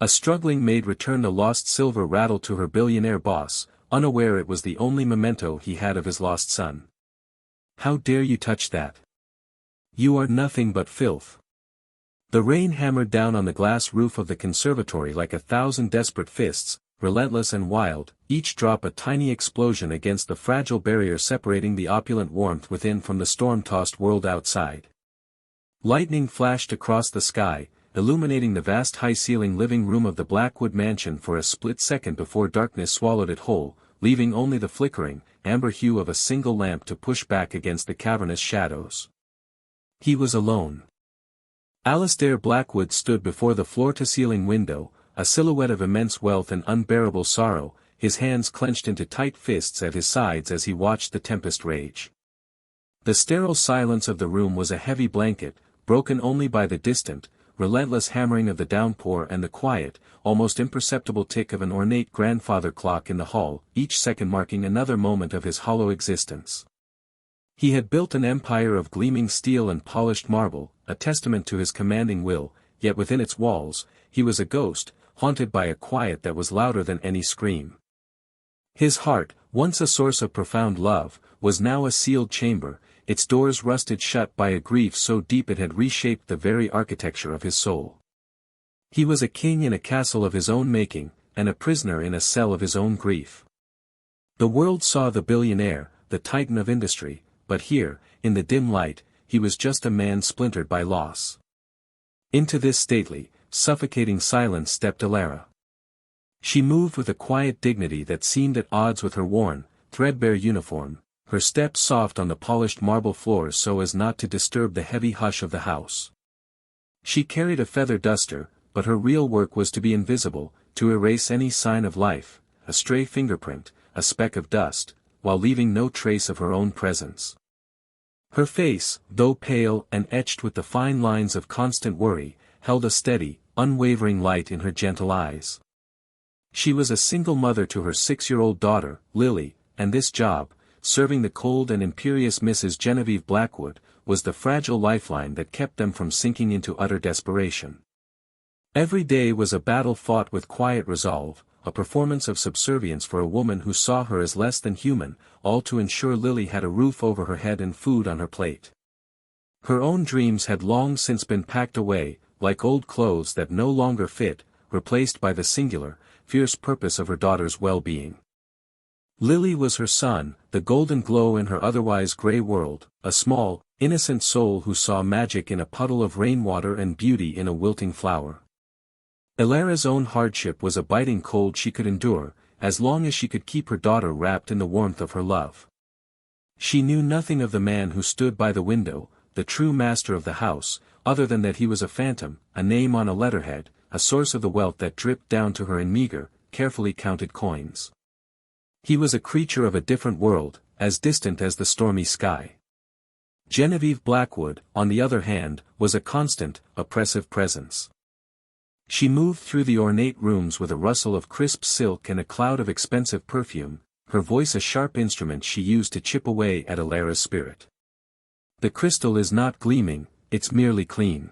A struggling maid returned a lost silver rattle to her billionaire boss, unaware it was the only memento he had of his lost son. "How dare you touch that? You are nothing but filth." The rain hammered down on the glass roof of the conservatory like 1,000 desperate fists, relentless and wild, each drop a tiny explosion against the fragile barrier separating the opulent warmth within from the storm-tossed world outside. Lightning flashed across the sky, illuminating the vast high-ceiling living room of the Blackwood mansion for a split second before darkness swallowed it whole, leaving only the flickering, amber hue of a single lamp to push back against the cavernous shadows. He was alone. Alistair Blackwood stood before the floor-to-ceiling window, a silhouette of immense wealth and unbearable sorrow, his hands clenched into tight fists at his sides as he watched the tempest rage. The sterile silence of the room was a heavy blanket, broken only by the distant, relentless hammering of the downpour and the quiet, almost imperceptible tick of an ornate grandfather clock in the hall, each second marking another moment of his hollow existence. He had built an empire of gleaming steel and polished marble, a testament to his commanding will, yet within its walls, he was a ghost, haunted by a quiet that was louder than any scream. His heart, once a source of profound love, was now a sealed chamber, its doors rusted shut by a grief so deep it had reshaped the very architecture of his soul. He was a king in a castle of his own making, and a prisoner in a cell of his own grief. The world saw the billionaire, the titan of industry, but here, in the dim light, he was just a man splintered by loss. Into this stately, suffocating silence stepped Alara. She moved with a quiet dignity that seemed at odds with her worn, threadbare uniform, her steps soft on the polished marble floors so as not to disturb the heavy hush of the house. She carried a feather duster, but her real work was to be invisible, to erase any sign of life, a stray fingerprint, a speck of dust, while leaving no trace of her own presence. Her face, though pale and etched with the fine lines of constant worry, held a steady, unwavering light in her gentle eyes. She was a single mother to her 6-year-old daughter, Lily, and this job, serving the cold and imperious Mrs. Genevieve Blackwood, was the fragile lifeline that kept them from sinking into utter desperation. Every day was a battle fought with quiet resolve, a performance of subservience for a woman who saw her as less than human, all to ensure Lily had a roof over her head and food on her plate. Her own dreams had long since been packed away, like old clothes that no longer fit, replaced by the singular, fierce purpose of her daughter's well-being. Lily was her son, the golden glow in her otherwise grey world, a small, innocent soul who saw magic in a puddle of rainwater and beauty in a wilting flower. Alara's own hardship was a biting cold she could endure, as long as she could keep her daughter wrapped in the warmth of her love. She knew nothing of the man who stood by the window, the true master of the house, other than that he was a phantom, a name on a letterhead, a source of the wealth that dripped down to her in meager, carefully counted coins. He was a creature of a different world, as distant as the stormy sky. Genevieve Blackwood, on the other hand, was a constant, oppressive presence. She moved through the ornate rooms with a rustle of crisp silk and a cloud of expensive perfume, her voice a sharp instrument she used to chip away at Alara's spirit. "The crystal is not gleaming, it's merely clean.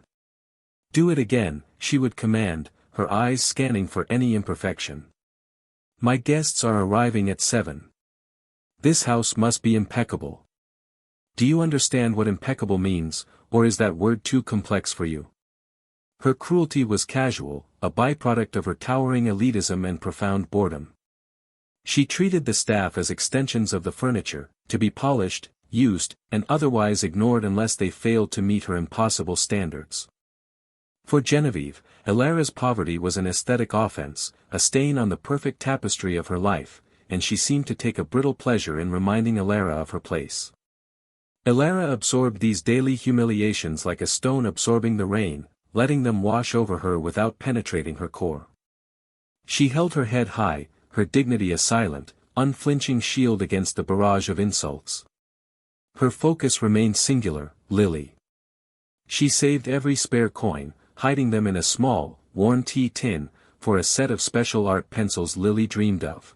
Do it again," she would command, her eyes scanning for any imperfection. "My guests are arriving at 7. This house must be impeccable. Do you understand what impeccable means, or is that word too complex for you?" Her cruelty was casual, a byproduct of her towering elitism and profound boredom. She treated the staff as extensions of the furniture, to be polished, used, and otherwise ignored unless they failed to meet her impossible standards. For Genevieve, Alara's poverty was an aesthetic offense, a stain on the perfect tapestry of her life, and she seemed to take a brittle pleasure in reminding Alara of her place. Alara absorbed these daily humiliations like a stone absorbing the rain, letting them wash over her without penetrating her core. She held her head high, her dignity a silent, unflinching shield against the barrage of insults. Her focus remained singular, Lily. She saved every spare coin, hiding them in a small, worn tea tin, for a set of special art pencils Lily dreamed of.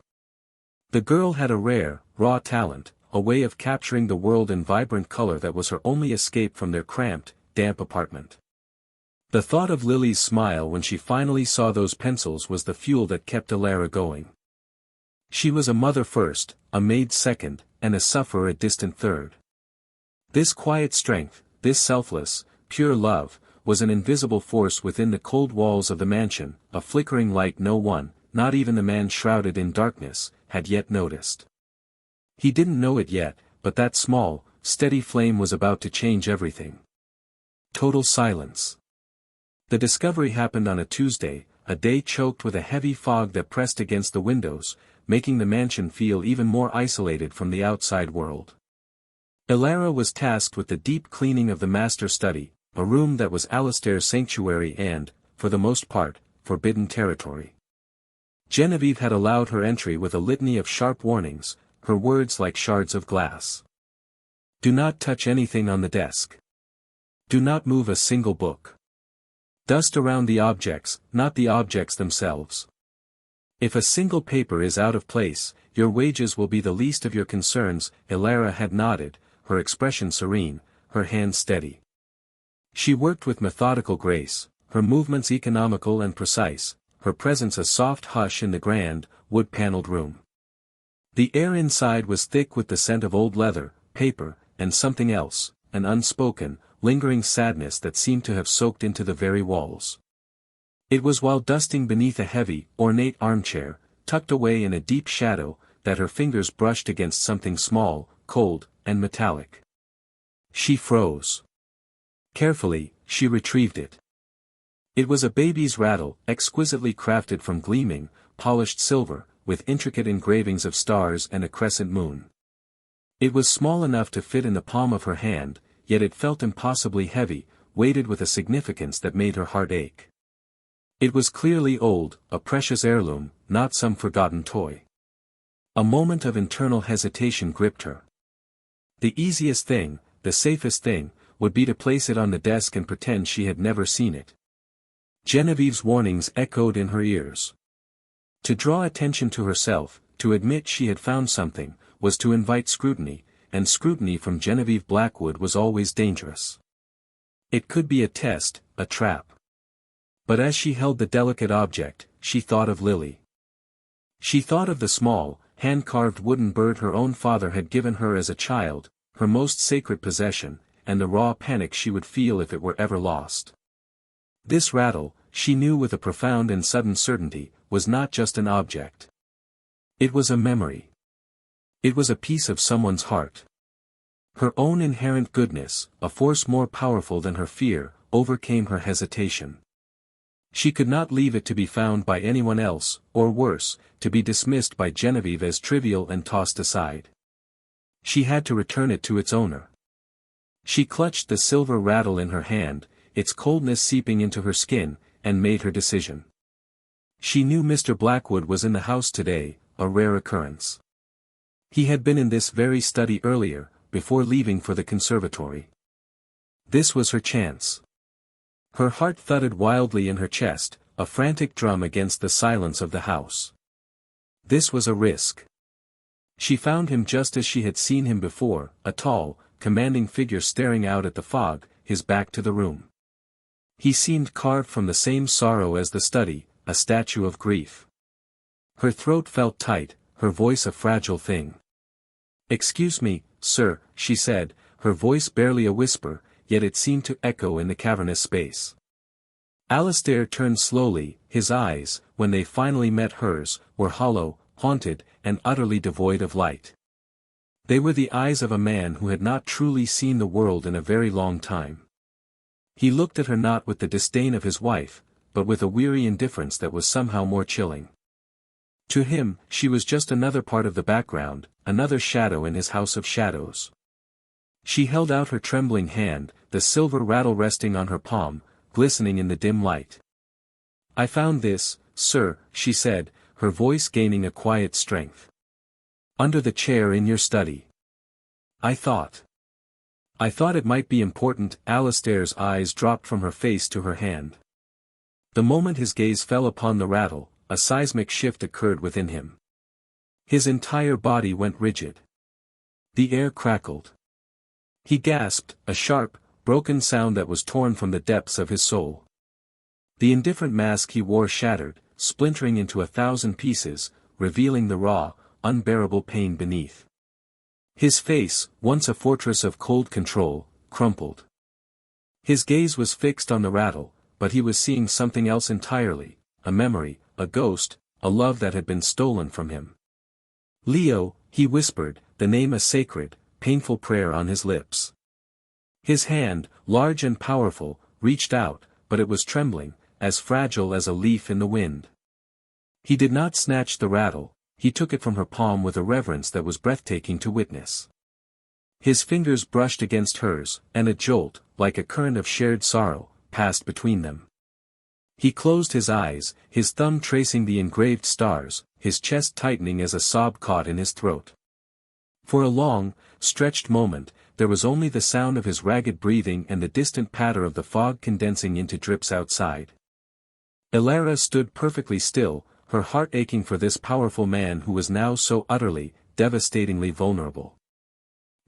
The girl had a rare, raw talent, a way of capturing the world in vibrant color that was her only escape from their cramped, damp apartment. The thought of Lily's smile when she finally saw those pencils was the fuel that kept Elara going. She was a mother first, a maid second, and a sufferer a distant third. This quiet strength, this selfless, pure love, was an invisible force within the cold walls of the mansion, a flickering light no one, not even the man shrouded in darkness, had yet noticed. He didn't know it yet, but that small, steady flame was about to change everything. Total silence. The discovery happened on a Tuesday, a day choked with a heavy fog that pressed against the windows, making the mansion feel even more isolated from the outside world. Elara was tasked with the deep cleaning of the master study, a room that was Alistair's sanctuary and, for the most part, forbidden territory. Genevieve had allowed her entry with a litany of sharp warnings, her words like shards of glass. Do not touch anything on the desk. Do not move a single book. Dust around the objects, not the objects themselves. If a single paper is out of place, your wages will be the least of your concerns. Elara had nodded, her expression serene, her hands steady. She worked with methodical grace, her movements economical and precise, her presence a soft hush in the grand, wood-paneled room. The air inside was thick with the scent of old leather, paper, and something else, an unspoken, lingering sadness that seemed to have soaked into the very walls. It was while dusting beneath a heavy, ornate armchair, tucked away in a deep shadow, that her fingers brushed against something small, cold, and metallic. She froze. Carefully, she retrieved it. It was a baby's rattle, exquisitely crafted from gleaming, polished silver, with intricate engravings of stars and a crescent moon. It was small enough to fit in the palm of her hand, yet it felt impossibly heavy, weighted with a significance that made her heart ache. It was clearly old, a precious heirloom, not some forgotten toy. A moment of internal hesitation gripped her. The easiest thing, the safest thing, would be to place it on the desk and pretend she had never seen it. Genevieve's warnings echoed in her ears. To draw attention to herself, to admit she had found something, was to invite scrutiny, and scrutiny from Genevieve Blackwood was always dangerous. It could be a test, a trap. But as she held the delicate object, she thought of Lily. She thought of the small, hand-carved wooden bird her own father had given her as a child, her most sacred possession, and the raw panic she would feel if it were ever lost. This rattle, she knew with a profound and sudden certainty, was not just an object. It was a memory. It was a piece of someone's heart. Her own inherent goodness, a force more powerful than her fear, overcame her hesitation. She could not leave it to be found by anyone else, or worse, to be dismissed by Genevieve as trivial and tossed aside. She had to return it to its owner. She clutched the silver rattle in her hand, its coldness seeping into her skin, and made her decision. She knew Mr. Blackwood was in the house today, a rare occurrence. He had been in this very study earlier, before leaving for the conservatory. This was her chance. Her heart thudded wildly in her chest, a frantic drum against the silence of the house. This was a risk. She found him just as she had seen him before, a tall, commanding figure staring out at the fog, his back to the room. He seemed carved from the same sorrow as the study, a statue of grief. Her throat felt tight, her voice a fragile thing. "Excuse me, sir," she said, her voice barely a whisper, yet it seemed to echo in the cavernous space. Alistair turned slowly, his eyes, when they finally met hers, were hollow, haunted, and utterly devoid of light. They were the eyes of a man who had not truly seen the world in a very long time. He looked at her not with the disdain of his wife, but with a weary indifference that was somehow more chilling. To him, she was just another part of the background, another shadow in his house of shadows. She held out her trembling hand, the silver rattle resting on her palm, glistening in the dim light. "I found this, sir," she said, her voice gaining a quiet strength. "Under the chair in your study. I thought it might be important." Alistair's eyes dropped from her face to her hand. The moment his gaze fell upon the rattle, a seismic shift occurred within him. His entire body went rigid. The air crackled. He gasped, a sharp, broken sound that was torn from the depths of his soul. The indifferent mask he wore shattered, splintering into 1,000 pieces, revealing the raw, unbearable pain beneath. His face, once a fortress of cold control, crumpled. His gaze was fixed on the rattle, but he was seeing something else entirely, a memory, a ghost, a love that had been stolen from him. Leo, he whispered, the name a sacred, painful prayer on his lips. His hand, large and powerful, reached out, but it was trembling, as fragile as a leaf in the wind. He did not snatch the rattle, he took it from her palm with a reverence that was breathtaking to witness. His fingers brushed against hers, and a jolt, like a current of shared sorrow, passed between them. He closed his eyes, his thumb tracing the engraved stars, his chest tightening as a sob caught in his throat. For a long, stretched moment, there was only the sound of his ragged breathing and the distant patter of the fog condensing into drips outside. Elara stood perfectly still, her heart aching for this powerful man who was now so utterly, devastatingly vulnerable.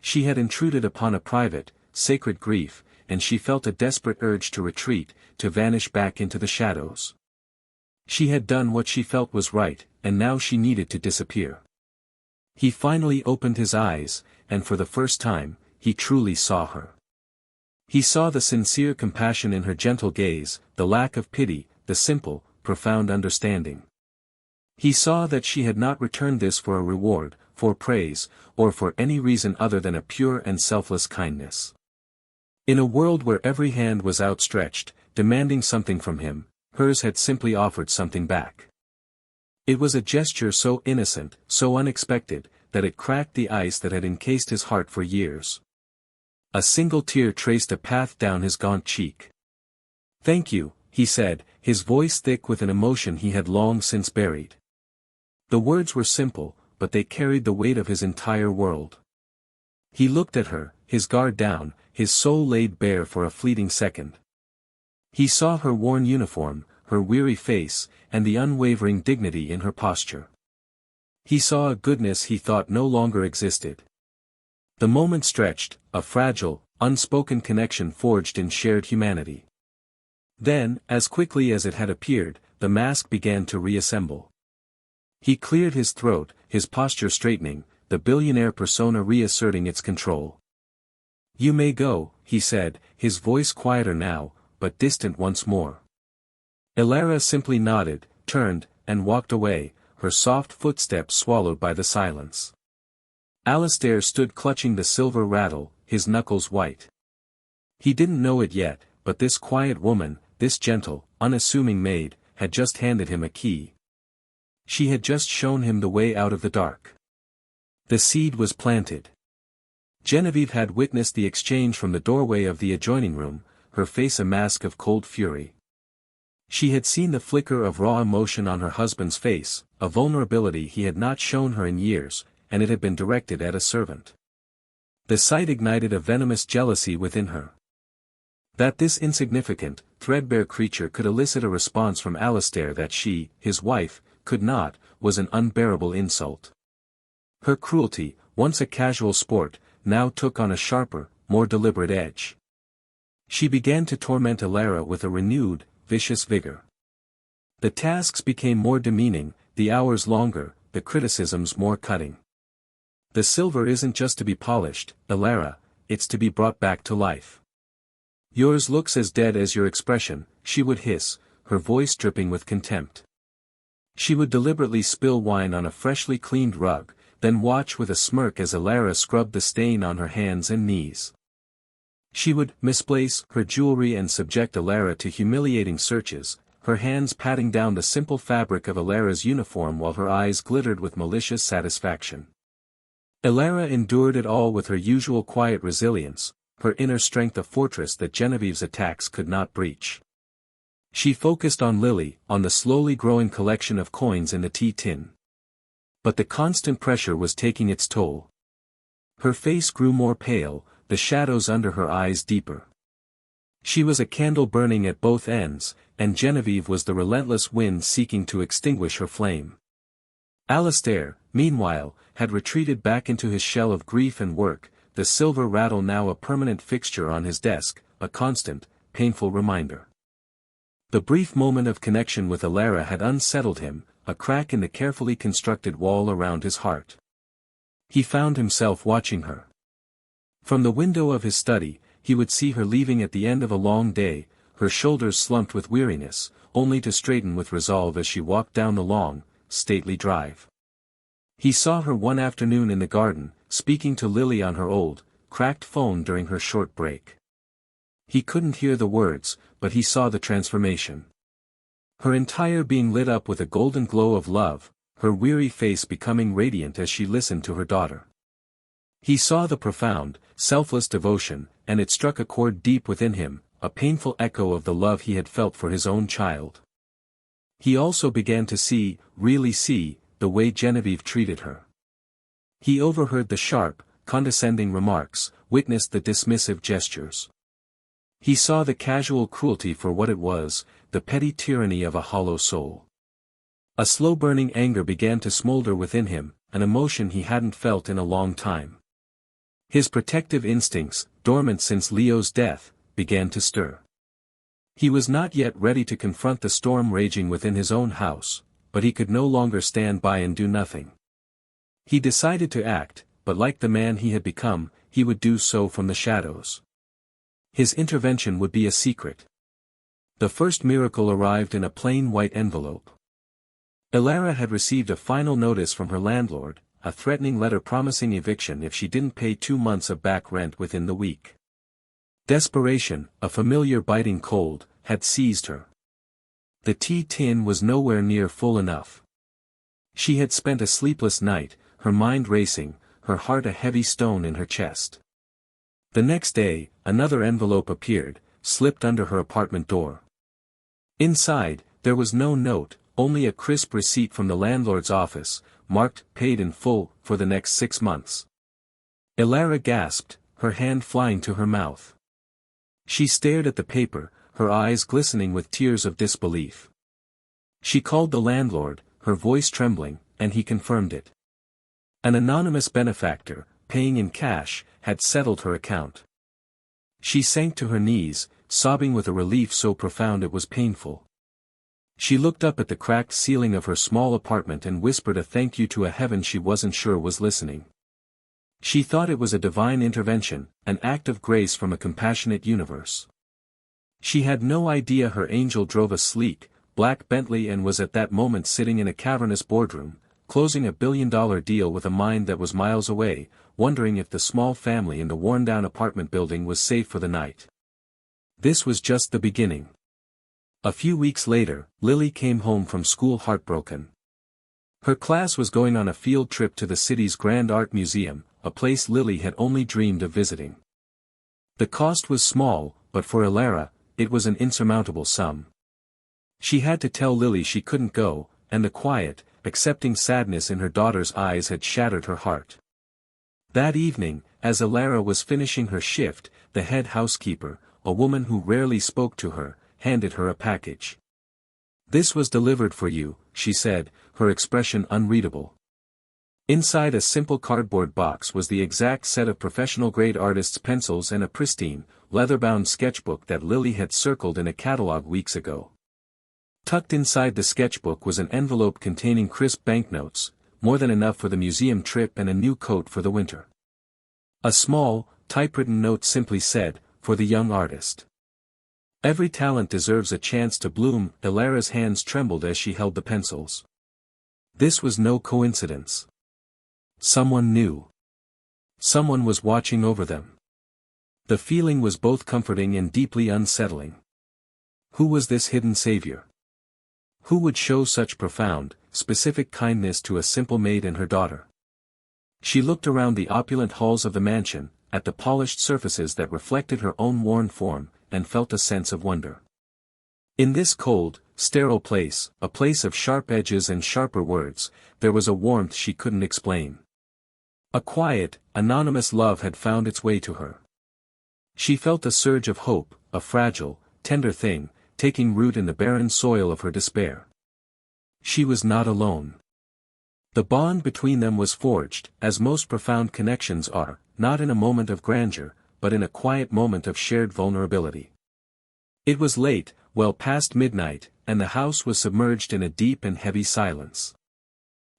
She had intruded upon a private, sacred grief, and she felt a desperate urge to retreat, to vanish back into the shadows. She had done what she felt was right, and now she needed to disappear. He finally opened his eyes, and for the first time, he truly saw her. He saw the sincere compassion in her gentle gaze, the lack of pity, the simple, profound understanding. He saw that she had not returned this for a reward, for praise, or for any reason other than a pure and selfless kindness. In a world where every hand was outstretched, demanding something from him, hers had simply offered something back. It was a gesture so innocent, so unexpected, that it cracked the ice that had encased his heart for years. A single tear traced a path down his gaunt cheek. "Thank you," he said, his voice thick with an emotion he had long since buried. The words were simple, but they carried the weight of his entire world. He looked at her, his guard down, his soul laid bare for a fleeting second. He saw her worn uniform, her weary face, and the unwavering dignity in her posture. He saw a goodness he thought no longer existed. The moment stretched, a fragile, unspoken connection forged in shared humanity. Then, as quickly as it had appeared, the mask began to reassemble. He cleared his throat, his posture straightening, the billionaire persona reasserting its control. "You may go," he said, his voice quieter now, but distant once more. Elara simply nodded, turned, and walked away, her soft footsteps swallowed by the silence. Alistair stood clutching the silver rattle, his knuckles white. He didn't know it yet, but this quiet woman, this gentle, unassuming maid, had just handed him a key. She had just shown him the way out of the dark. The seed was planted. Genevieve had witnessed the exchange from the doorway of the adjoining room, her face a mask of cold fury. She had seen the flicker of raw emotion on her husband's face, a vulnerability he had not shown her in years, and it had been directed at a servant. The sight ignited a venomous jealousy within her. That this insignificant, threadbare creature could elicit a response from Alistair that she, his wife, could not, was an unbearable insult. Her cruelty, once a casual sport, now took on a sharper, more deliberate edge. She began to torment Elara with a renewed, vicious vigor. The tasks became more demeaning, the hours longer, the criticisms more cutting. "The silver isn't just to be polished, Elara, it's to be brought back to life. Yours looks as dead as your expression," she would hiss, her voice dripping with contempt. She would deliberately spill wine on a freshly cleaned rug, then watch with a smirk as Elara scrubbed the stain on her hands and knees. She would misplace her jewelry and subject Elara to humiliating searches, her hands patting down the simple fabric of Elara's uniform while her eyes glittered with malicious satisfaction. Elara endured it all with her usual quiet resilience, her inner strength a fortress that Genevieve's attacks could not breach. She focused on Lily, on the slowly growing collection of coins in the tea tin. But the constant pressure was taking its toll. Her face grew more pale, the shadows under her eyes deeper. She was a candle burning at both ends, and Genevieve was the relentless wind seeking to extinguish her flame. Alistair, meanwhile, had retreated back into his shell of grief and work, the silver rattle now a permanent fixture on his desk, a constant, painful reminder. The brief moment of connection with Elara had unsettled him, a crack in the carefully constructed wall around his heart. He found himself watching her. From the window of his study, he would see her leaving at the end of a long day, her shoulders slumped with weariness, only to straighten with resolve as she walked down the long, stately drive. He saw her one afternoon in the garden, speaking to Lily on her old, cracked phone during her short break. He couldn't hear the words, but he saw the transformation. Her entire being lit up with a golden glow of love, her weary face becoming radiant as she listened to her daughter. He saw the profound, selfless devotion, and it struck a chord deep within him, a painful echo of the love he had felt for his own child. He also began to see, really see, the way Genevieve treated her. He overheard the sharp, condescending remarks, witnessed the dismissive gestures. He saw the casual cruelty for what it was, the petty tyranny of a hollow soul. A slow-burning anger began to smolder within him, an emotion he hadn't felt in a long time. His protective instincts, dormant since Leo's death, began to stir. He was not yet ready to confront the storm raging within his own house, but he could no longer stand by and do nothing. He decided to act, but like the man he had become, he would do so from the shadows. His intervention would be a secret. The first miracle arrived in a plain white envelope. Elara had received a final notice from her landlord, a threatening letter promising eviction if she didn't pay 2 months of back rent within the week. Desperation, a familiar biting cold, had seized her. The tea tin was nowhere near full enough. She had spent a sleepless night, her mind racing, her heart a heavy stone in her chest. The next day, another envelope appeared, slipped under her apartment door. Inside, there was no note, only a crisp receipt from the landlord's office, marked "paid in full" for the next 6 months. Elara gasped, her hand flying to her mouth. She stared at the paper, her eyes glistening with tears of disbelief. She called the landlord, her voice trembling, and he confirmed it. An anonymous benefactor, paying in cash, had settled her account. She sank to her knees, sobbing with a relief so profound it was painful. She looked up at the cracked ceiling of her small apartment and whispered a thank you to a heaven she wasn't sure was listening. She thought it was a divine intervention, an act of grace from a compassionate universe. She had no idea her angel drove a sleek, black Bentley and was at that moment sitting in a cavernous boardroom, closing a billion-dollar deal with a mind that was miles away, wondering if the small family in the worn-down apartment building was safe for the night. This was just the beginning. A few weeks later, Lily came home from school heartbroken. Her class was going on a field trip to the city's Grand Art Museum, a place Lily had only dreamed of visiting. The cost was small, but for Elara, it was an insurmountable sum. She had to tell Lily she couldn't go, and the quiet, accepting sadness in her daughter's eyes had shattered her heart. That evening, as Elara was finishing her shift, the head housekeeper, a woman who rarely spoke to her, handed her a package. "This was delivered for you," she said, her expression unreadable. Inside a simple cardboard box was the exact set of professional-grade artist's pencils and a pristine, leather-bound sketchbook that Lily had circled in a catalog weeks ago. Tucked inside the sketchbook was an envelope containing crisp banknotes, more than enough for the museum trip and a new coat for the winter. A small, typewritten note simply said, "For the young artist. Every talent deserves a chance to bloom." Elara's hands trembled as she held the pencils. This was no coincidence. Someone knew. Someone was watching over them. The feeling was both comforting and deeply unsettling. Who was this hidden savior? Who would show such profound, specific kindness to a simple maid and her daughter? She looked around the opulent halls of the mansion, at the polished surfaces that reflected her own worn form, and felt a sense of wonder. In this cold, sterile place, a place of sharp edges and sharper words, there was a warmth she couldn't explain. A quiet, anonymous love had found its way to her. She felt a surge of hope, a fragile, tender thing, taking root in the barren soil of her despair. She was not alone. The bond between them was forged, as most profound connections are, not in a moment of grandeur, but in a quiet moment of shared vulnerability. It was late, well past midnight, and the house was submerged in a deep and heavy silence.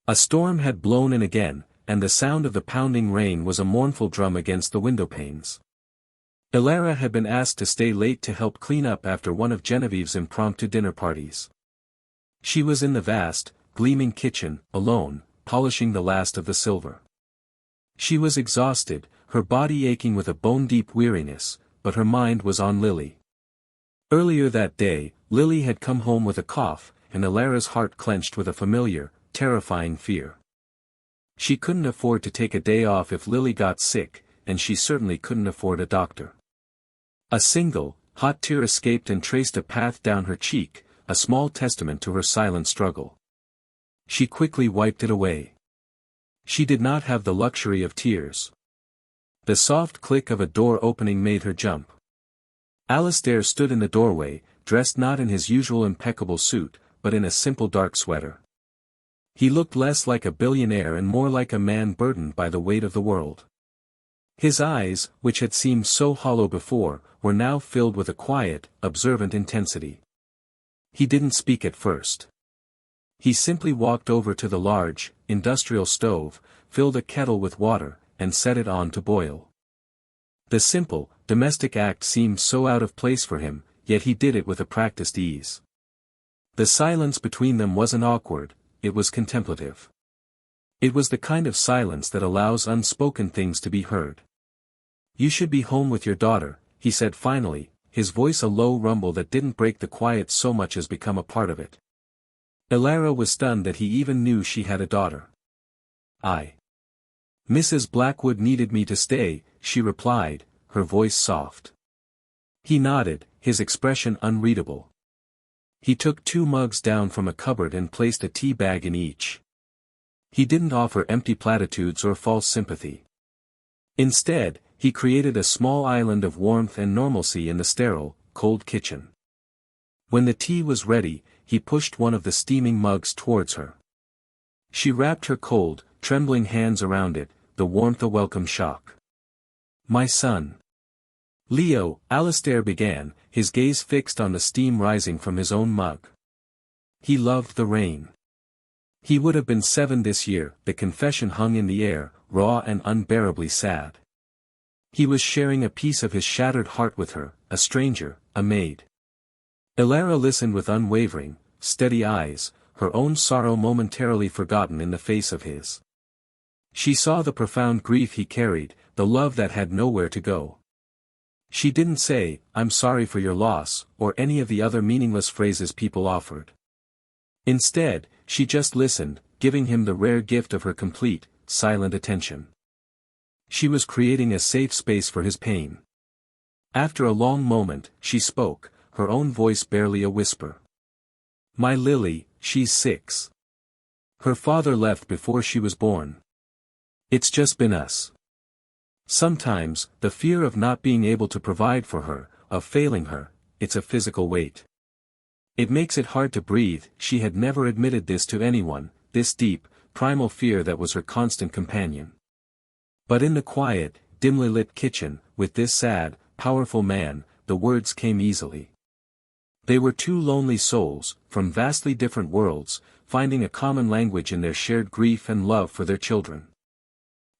A storm had blown in again, and the sound of the pounding rain was a mournful drum against the windowpanes. Ilara had been asked to stay late to help clean up after one of Genevieve's impromptu dinner parties. She was in the vast, gleaming kitchen, alone, polishing the last of the silver. She was exhausted, her body aching with a bone-deep weariness, but her mind was on Lily. Earlier that day, Lily had come home with a cough, and Ilara's heart clenched with a familiar, terrifying fear. She couldn't afford to take a day off if Lily got sick, and she certainly couldn't afford a doctor. A single, hot tear escaped and traced a path down her cheek, a small testament to her silent struggle. She quickly wiped it away. She did not have the luxury of tears. The soft click of a door opening made her jump. Alistair stood in the doorway, dressed not in his usual impeccable suit, but in a simple dark sweater. He looked less like a billionaire and more like a man burdened by the weight of the world. His eyes, which had seemed so hollow before, were now filled with a quiet, observant intensity. He didn't speak at first. He simply walked over to the large, industrial stove, filled a kettle with water, and set it on to boil. The simple, domestic act seemed so out of place for him, yet he did it with a practiced ease. The silence between them wasn't awkward, it was contemplative. It was the kind of silence that allows unspoken things to be heard. "You should be home with your daughter," he said finally, his voice a low rumble that didn't break the quiet so much as become a part of it. Ilara was stunned that he even knew she had a daughter. "Mrs. Blackwood needed me to stay," she replied, her voice soft. He nodded, his expression unreadable. He took 2 mugs down from a cupboard and placed a tea bag in each. He didn't offer empty platitudes or false sympathy. Instead, he created a small island of warmth and normalcy in the sterile, cold kitchen. When the tea was ready, he pushed one of the steaming mugs towards her. She wrapped her cold, trembling hands around it, the warmth a welcome shock. "My son." "Leo," Alistair began, his gaze fixed on the steam rising from his own mug. He loved the rain. He would have been 7 this year, the confession hung in the air, raw and unbearably sad. He was sharing a piece of his shattered heart with her, a stranger, a maid. Ilara listened with unwavering, steady eyes, her own sorrow momentarily forgotten in the face of his. She saw the profound grief he carried, the love that had nowhere to go. She didn't say, "I'm sorry for your loss," or any of the other meaningless phrases people offered. Instead, she just listened, giving him the rare gift of her complete, silent attention. She was creating a safe space for his pain. After a long moment, she spoke, her own voice barely a whisper. "My Lily, she's 6. Her father left before she was born. It's just been us. Sometimes, the fear of not being able to provide for her, of failing her, it's a physical weight. It makes it hard to breathe." She had never admitted this to anyone, this deep, primal fear that was her constant companion. But in the quiet, dimly lit kitchen, with this sad, powerful man, the words came easily. They were 2 lonely souls, from vastly different worlds, finding a common language in their shared grief and love for their children.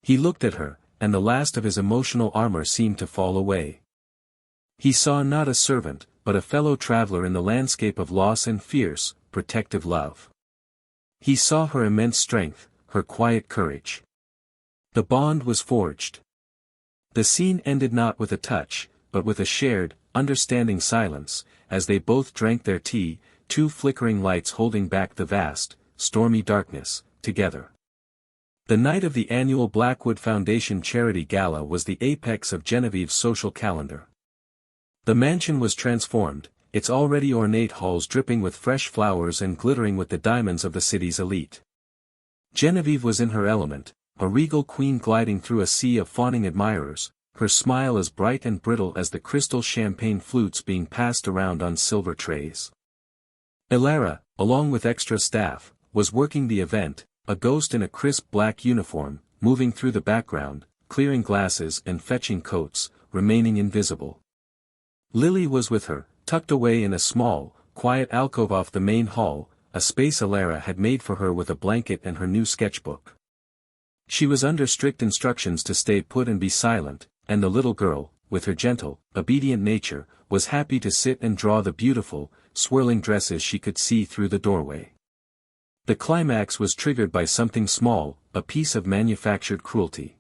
He looked at her, and the last of his emotional armor seemed to fall away. He saw not a servant, but a fellow traveler in the landscape of loss and fierce, protective love. He saw her immense strength, her quiet courage. The bond was forged. The scene ended not with a touch, but with a shared, understanding silence, as they both drank their tea, 2 flickering lights holding back the vast, stormy darkness, together. The night of the annual Blackwood Foundation Charity Gala was the apex of Genevieve's social calendar. The mansion was transformed, its already ornate halls dripping with fresh flowers and glittering with the diamonds of the city's elite. Genevieve was in her element, a regal queen gliding through a sea of fawning admirers, her smile as bright and brittle as the crystal champagne flutes being passed around on silver trays. Ilara, along with extra staff, was working the event, a ghost in a crisp black uniform, moving through the background, clearing glasses and fetching coats, remaining invisible. Lily was with her, tucked away in a small, quiet alcove off the main hall, a space Alara had made for her with a blanket and her new sketchbook. She was under strict instructions to stay put and be silent, and the little girl, with her gentle, obedient nature, was happy to sit and draw the beautiful, swirling dresses she could see through the doorway. The climax was triggered by something small, a piece of manufactured cruelty.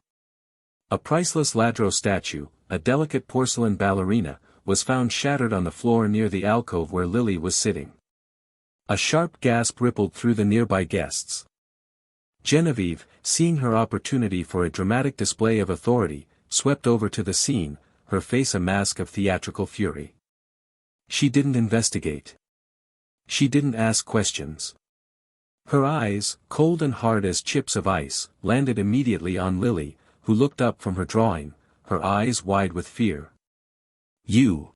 A priceless ladro statue, a delicate porcelain ballerina, was found shattered on the floor near the alcove where Lily was sitting. A sharp gasp rippled through the nearby guests. Genevieve, seeing her opportunity for a dramatic display of authority, swept over to the scene, her face a mask of theatrical fury. She didn't investigate. She didn't ask questions. Her eyes, cold and hard as chips of ice, landed immediately on Lily, who looked up from her drawing, her eyes wide with fear. "You!"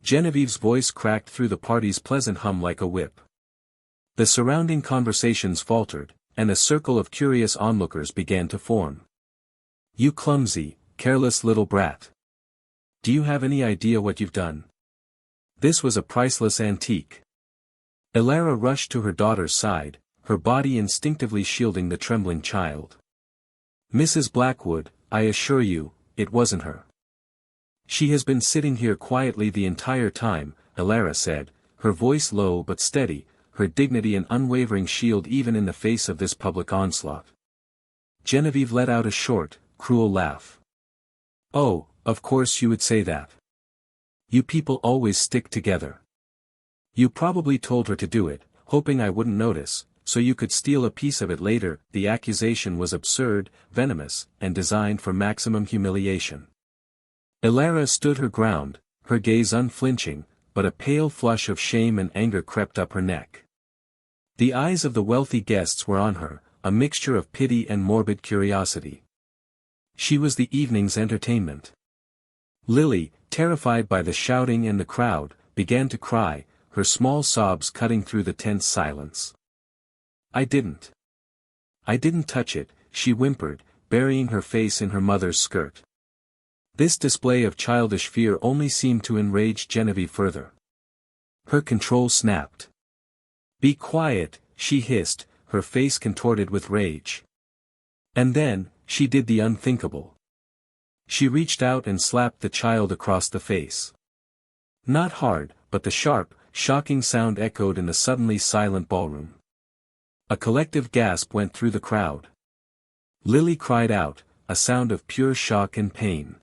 Genevieve's voice cracked through the party's pleasant hum like a whip. The surrounding conversations faltered, and a circle of curious onlookers began to form. "You clumsy, careless little brat. Do you have any idea what you've done?" This was a priceless antique. Alara rushed to her daughter's side, her body instinctively shielding the trembling child. "Mrs. Blackwood, I assure you, it wasn't her. She has been sitting here quietly the entire time," Alara said, her voice low but steady, her dignity an unwavering shield even in the face of this public onslaught. Genevieve let out a short, cruel laugh. "Oh, of course you would say that. You people always stick together. You probably told her to do it, hoping I wouldn't notice, so you could steal a piece of it later." The accusation was absurd, venomous, and designed for maximum humiliation. Alara stood her ground, her gaze unflinching, but a pale flush of shame and anger crept up her neck. The eyes of the wealthy guests were on her, a mixture of pity and morbid curiosity. She was the evening's entertainment. Lily, terrified by the shouting and the crowd, began to cry, her small sobs cutting through the tense silence. I didn't touch it," she whimpered, burying her face in her mother's skirt. This display of childish fear only seemed to enrage Genevieve further. Her control snapped. "Be quiet," she hissed, her face contorted with rage. And then, she did the unthinkable. She reached out and slapped the child across the face. Not hard, but the sharp, shocking sound echoed in the suddenly silent ballroom. A collective gasp went through the crowd. Lily cried out, a sound of pure shock and pain.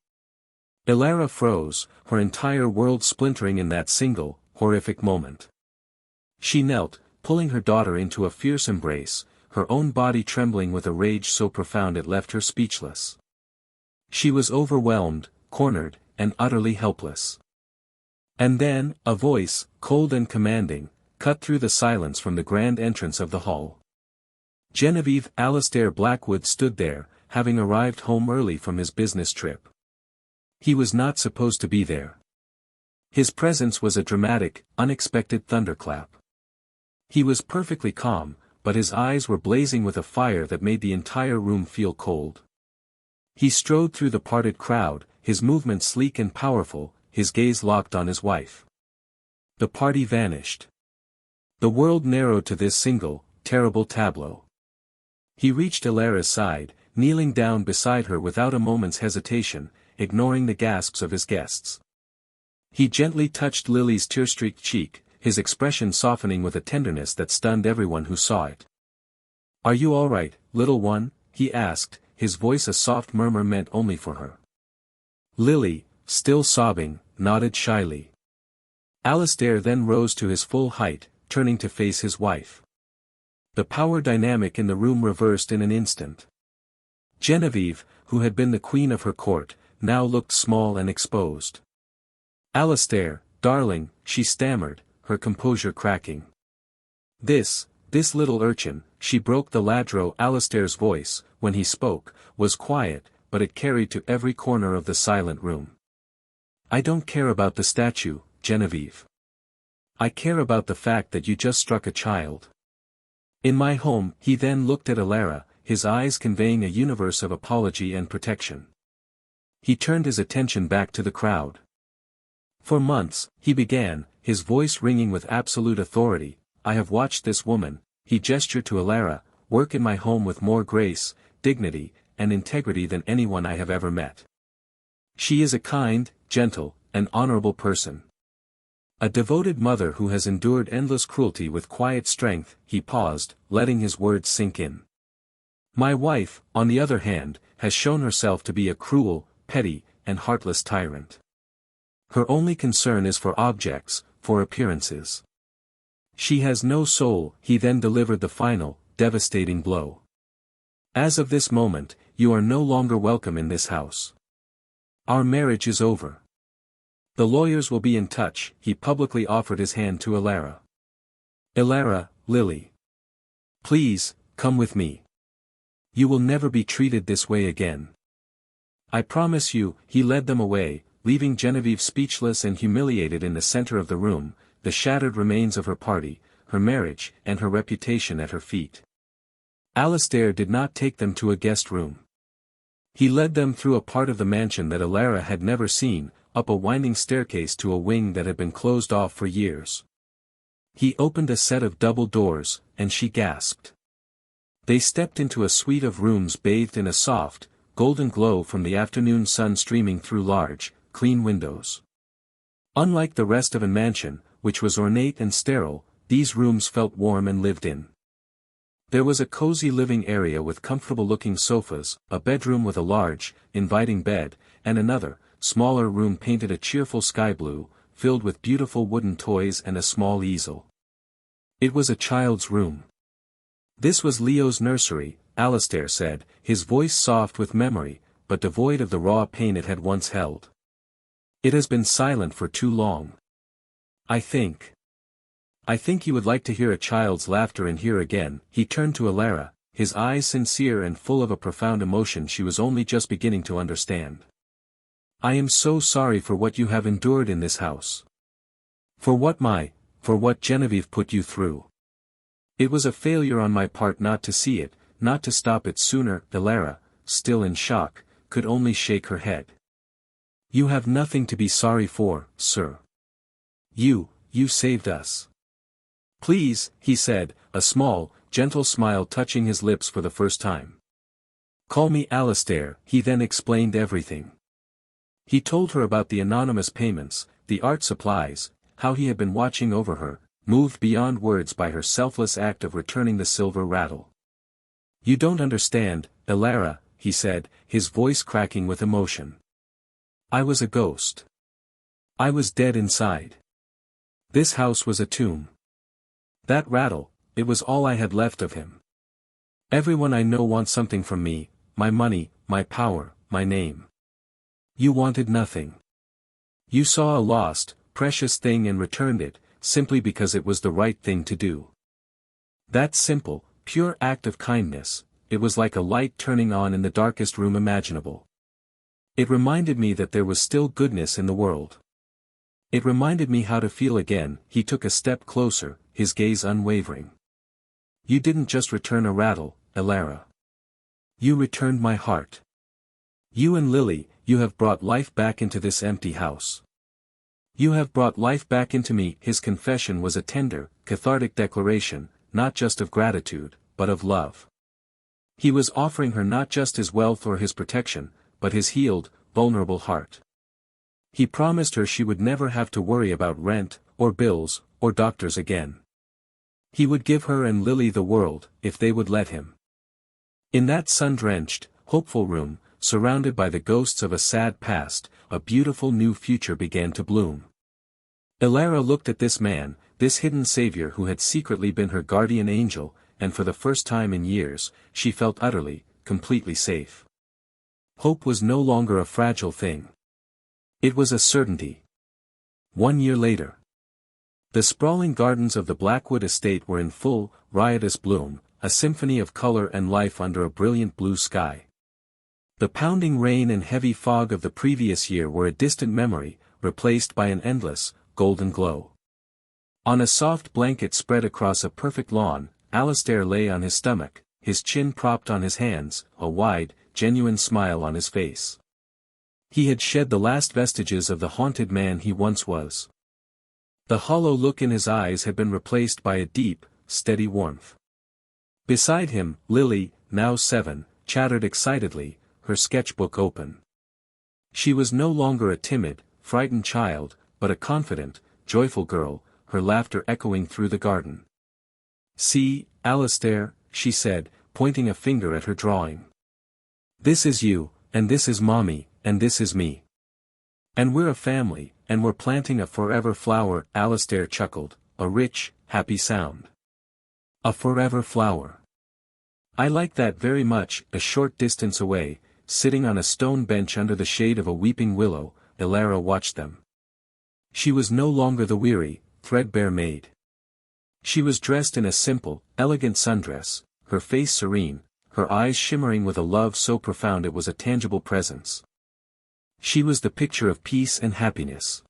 Alara froze, her entire world splintering in that single, horrific moment. She knelt, pulling her daughter into a fierce embrace, her own body trembling with a rage so profound it left her speechless. She was overwhelmed, cornered, and utterly helpless. And then, a voice, cold and commanding, cut through the silence from the grand entrance of the hall. Genevieve Alastair Blackwood stood there, having arrived home early from his business trip. He was not supposed to be there. His presence was a dramatic, unexpected thunderclap. He was perfectly calm, but his eyes were blazing with a fire that made the entire room feel cold. He strode through the parted crowd, his movements sleek and powerful, his gaze locked on his wife. The party vanished. The world narrowed to this single, terrible tableau. He reached Alara's side, kneeling down beside her without a moment's hesitation, ignoring the gasps of his guests. He gently touched Lily's tear-streaked cheek, his expression softening with a tenderness that stunned everyone who saw it. "Are you all right, little one?" he asked, his voice a soft murmur meant only for her. Lily, still sobbing, nodded shyly. Alastair then rose to his full height, turning to face his wife. The power dynamic in the room reversed in an instant. Genevieve, who had been the queen of her court, now looked small and exposed. "Alastair, darling," she stammered, her composure cracking. This little urchin," she broke the ladro. Alastair's voice, when he spoke, was quiet, but it carried to every corner of the silent room. "I don't care about the statue, Genevieve. I care about the fact that you just struck a child. In my home." He then looked at Alara, his eyes conveying a universe of apology and protection. He turned his attention back to the crowd. For months, he began, his voice ringing with absolute authority, I have watched this woman, he gestured to Alara, work in my home with more grace, dignity, and integrity than anyone I have ever met. She is a kind, gentle, and honorable person. A devoted mother who has endured endless cruelty with quiet strength, he paused, letting his words sink in. My wife, on the other hand, has shown herself to be a cruel, petty, and heartless tyrant. Her only concern is for objects, for appearances. She has no soul. He then delivered the final, devastating blow. As of this moment, you are no longer welcome in this house. Our marriage is over. The lawyers will be in touch. He publicly offered his hand to Alara. Alara, Lily. Please, come with me. You will never be treated this way again. I promise you. He led them away, leaving Genevieve speechless and humiliated in the center of the room, the shattered remains of her party, her marriage, and her reputation at her feet. Alastair did not take them to a guest room. He led them through a part of the mansion that Alara had never seen, up a winding staircase to a wing that had been closed off for years. He opened a set of double doors, and she gasped. They stepped into a suite of rooms bathed in a soft, golden glow from the afternoon sun streaming through large, clean windows. Unlike the rest of a mansion, which was ornate and sterile, these rooms felt warm and lived in. There was a cozy living area with comfortable-looking sofas, a bedroom with a large, inviting bed, and another, smaller room painted a cheerful sky blue, filled with beautiful wooden toys and a small easel. It was a child's room. This was Leo's nursery, Alastair said, his voice soft with memory, but devoid of the raw pain it had once held. It has been silent for too long. I think you would like to hear a child's laughter in here again. He turned to Alara, his eyes sincere and full of a profound emotion she was only just beginning to understand. I am so sorry for what you have endured in this house. For what Genevieve put you through. It was a failure on my part not to see it, not to stop it sooner. Alara, still in shock, could only shake her head. You have nothing to be sorry for, sir. You saved us. Please, he said, a small, gentle smile touching his lips for the first time. Call me Alastair. He then explained everything. He told her about the anonymous payments, the art supplies, how he had been watching over her, moved beyond words by her selfless act of returning the silver rattle. You don't understand, Alara, he said, his voice cracking with emotion. I was a ghost. I was dead inside. This house was a tomb. That rattle, it was all I had left of him. Everyone I know wants something from me, my money, my power, my name. You wanted nothing. You saw a lost, precious thing and returned it, simply because it was the right thing to do. That simple, pure act of kindness, it was like a light turning on in the darkest room imaginable. It reminded me that there was still goodness in the world. It reminded me how to feel again. He took a step closer, his gaze unwavering. You didn't just return a rattle, Alara. You returned my heart. You and Lily, you have brought life back into this empty house. You have brought life back into me. His confession was a tender, cathartic declaration, not just of gratitude, but of love. He was offering her not just his wealth or his protection, but his healed, vulnerable heart. He promised her she would never have to worry about rent, or bills, or doctors again. He would give her and Lily the world, if they would let him. In that sun-drenched, hopeful room, surrounded by the ghosts of a sad past, a beautiful new future began to bloom. Alara looked at this man, this hidden savior who had secretly been her guardian angel, and for the first time in years, she felt utterly, completely safe. Hope was no longer a fragile thing. It was a certainty. 1 year later. The sprawling gardens of the Blackwood estate were in full, riotous bloom, a symphony of color and life under a brilliant blue sky. The pounding rain and heavy fog of the previous year were a distant memory, replaced by an endless, golden glow. On a soft blanket spread across a perfect lawn, Alastair lay on his stomach, his chin propped on his hands, a wide, genuine smile on his face. He had shed the last vestiges of the haunted man he once was. The hollow look in his eyes had been replaced by a deep, steady warmth. Beside him, Lily, now 7, chattered excitedly, her sketchbook open. She was no longer a timid, frightened child, but a confident, joyful girl, her laughter echoing through the garden. "See, Alistair," she said, pointing a finger at her drawing. "This is you, and this is Mommy, and this is me. And we're a family, and we're planting a forever flower." Alistair chuckled, a rich, happy sound. "A forever flower. I like that very much." A short distance away, sitting on a stone bench under the shade of a weeping willow, Elara watched them. She was no longer the weary, threadbare maid. She was dressed in a simple, elegant sundress, her face serene, her eyes shimmering with a love so profound it was a tangible presence. She was the picture of peace and happiness.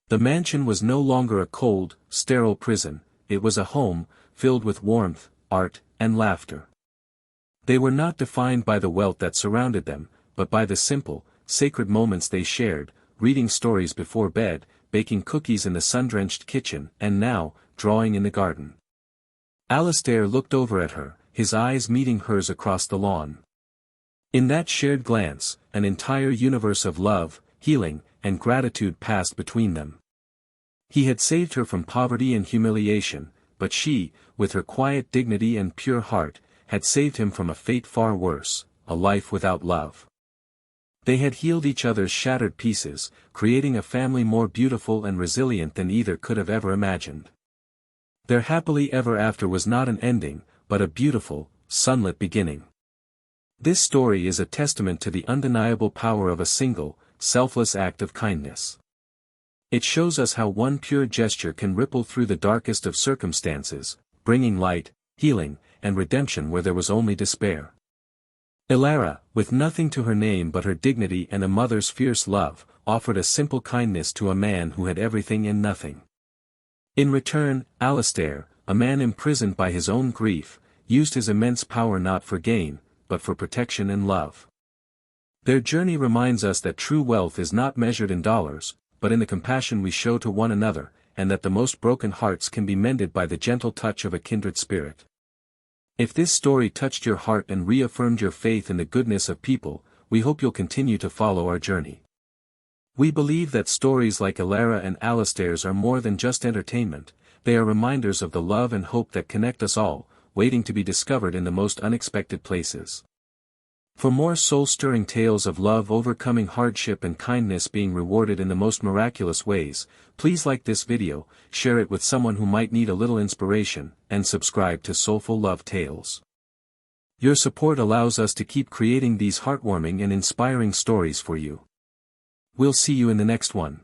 The mansion was no longer a cold, sterile prison, it was a home, filled with warmth, art, and laughter. They were not defined by the wealth that surrounded them, but by the simple, sacred moments they shared, reading stories before bed, baking cookies in the sun-drenched kitchen, and now, drawing in the garden. Alistair looked over at her, his eyes meeting hers across the lawn. In that shared glance, an entire universe of love, healing, and gratitude passed between them. He had saved her from poverty and humiliation, but she, with her quiet dignity and pure heart, had saved him from a fate far worse, a life without love. They had healed each other's shattered pieces, creating a family more beautiful and resilient than either could have ever imagined. Their happily ever after was not an ending, but a beautiful, sunlit beginning. This story is a testament to the undeniable power of a single, selfless act of kindness. It shows us how one pure gesture can ripple through the darkest of circumstances, bringing light, healing, and redemption where there was only despair. Elara, with nothing to her name but her dignity and a mother's fierce love, offered a simple kindness to a man who had everything and nothing. In return, Alistair, a man imprisoned by his own grief, used his immense power not for gain, but for protection and love. Their journey reminds us that true wealth is not measured in dollars, but in the compassion we show to one another, and that the most broken hearts can be mended by the gentle touch of a kindred spirit. If this story touched your heart and reaffirmed your faith in the goodness of people, we hope you'll continue to follow our journey. We believe that stories like Elara and Alistair's are more than just entertainment, they are reminders of the love and hope that connect us all, waiting to be discovered in the most unexpected places. For more soul-stirring tales of love overcoming hardship and kindness being rewarded in the most miraculous ways, please like this video, share it with someone who might need a little inspiration, and subscribe to Soulful Love Tales. Your support allows us to keep creating these heartwarming and inspiring stories for you. We'll see you in the next one.